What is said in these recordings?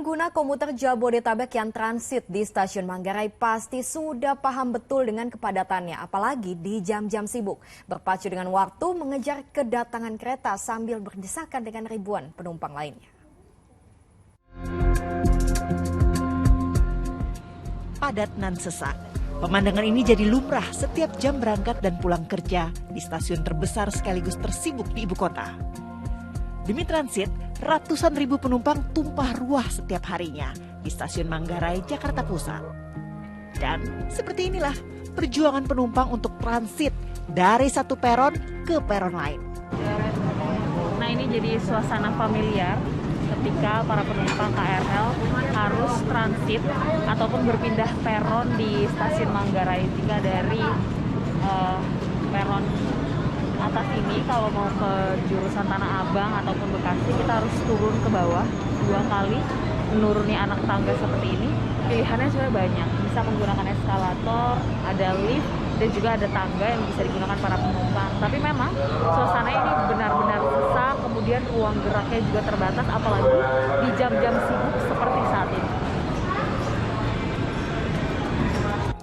Pengguna komuter Jabodetabek yang transit di stasiun Manggarai pasti sudah paham betul dengan kepadatannya, apalagi di jam-jam sibuk. Berpacu dengan waktu mengejar kedatangan kereta sambil berdesakan dengan ribuan penumpang lainnya. Padat nan sesak. Pemandangan ini jadi lumrah setiap jam berangkat dan pulang kerja di stasiun terbesar sekaligus tersibuk di ibu kota. Demi transit, ratusan ribu penumpang tumpah ruah setiap harinya di stasiun Manggarai, Jakarta Pusat. Dan seperti inilah perjuangan penumpang untuk transit dari satu peron ke peron lain. Nah, ini jadi suasana familiar ketika para penumpang KRL harus transit ataupun berpindah peron di stasiun Manggarai. Jika dari peron atas ini kalau mau ke jurusan Tanah Abang ataupun Bekasi, kita harus turun ke bawah 2 kali, menuruni anak tangga seperti ini. Pilihannya sebenarnya banyak, bisa menggunakan eskalator, ada lift, dan juga ada tangga yang bisa digunakan para penumpang. Tapi memang suasana ini benar-benar sesak, kemudian ruang geraknya juga terbatas, apalagi di jam-jam sibuk seperti saat ini.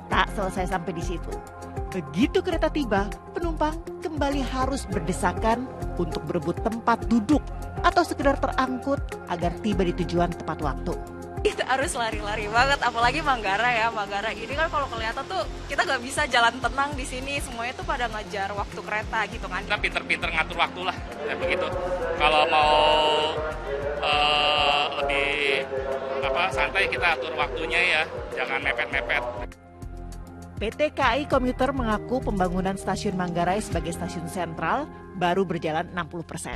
Tak selesai sampai di situ. Begitu kereta tiba, penumpang kembali harus berdesakan untuk berebut tempat duduk atau sekedar terangkut agar tiba di tujuan tepat waktu. Kita harus lari-lari banget, apalagi Manggarai ya. Manggarai ini kan kalau kelihatan tuh kita nggak bisa jalan tenang di sini, semuanya tuh pada ngejar waktu kereta gitu kan. Kita pinter-pinter ngatur waktu lah, kayak begitu. Kalau mau lebih santai, kita atur waktunya ya, jangan mepet-mepet. PT KAI Komuter mengaku pembangunan stasiun Manggarai sebagai stasiun sentral baru berjalan 60%.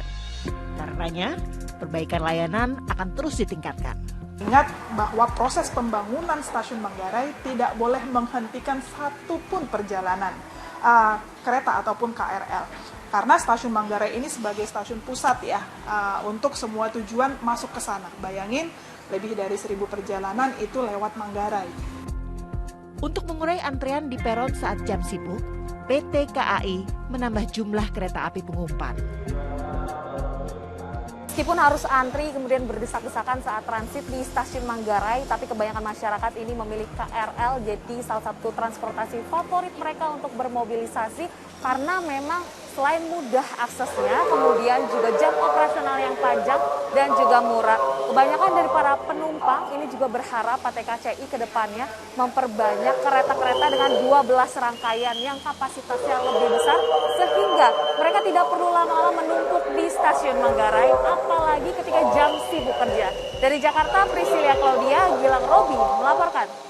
Karenanya, perbaikan layanan akan terus ditingkatkan. Ingat bahwa proses pembangunan stasiun Manggarai tidak boleh menghentikan satupun perjalanan kereta ataupun KRL. Karena stasiun Manggarai ini sebagai stasiun pusat ya, untuk semua tujuan masuk ke sana. Bayangin, lebih dari 1.000 perjalanan itu lewat Manggarai. Untuk mengurai antrean di peron saat jam sibuk, PT KAI menambah jumlah kereta api pengumpan. Meskipun harus antri kemudian berdesak-desakan saat transit di stasiun Manggarai, tapi kebanyakan masyarakat ini memilih KRL jadi salah satu transportasi favorit mereka untuk bermobilisasi karena memang selain mudah aksesnya, kemudian juga jam operasional yang panjang dan juga murah. Kebanyakan dari para penumpang ini juga berharap PT KCI ke depannya memperbanyak kereta-kereta dengan 12 rangkaian yang kapasitasnya lebih besar sehingga mereka tidak perlu lama-lama menumpuk di stasiun Manggarai apalagi ketika jam sibuk kerja. Dari Jakarta, Priscilia Claudia, Gilang Robi melaporkan.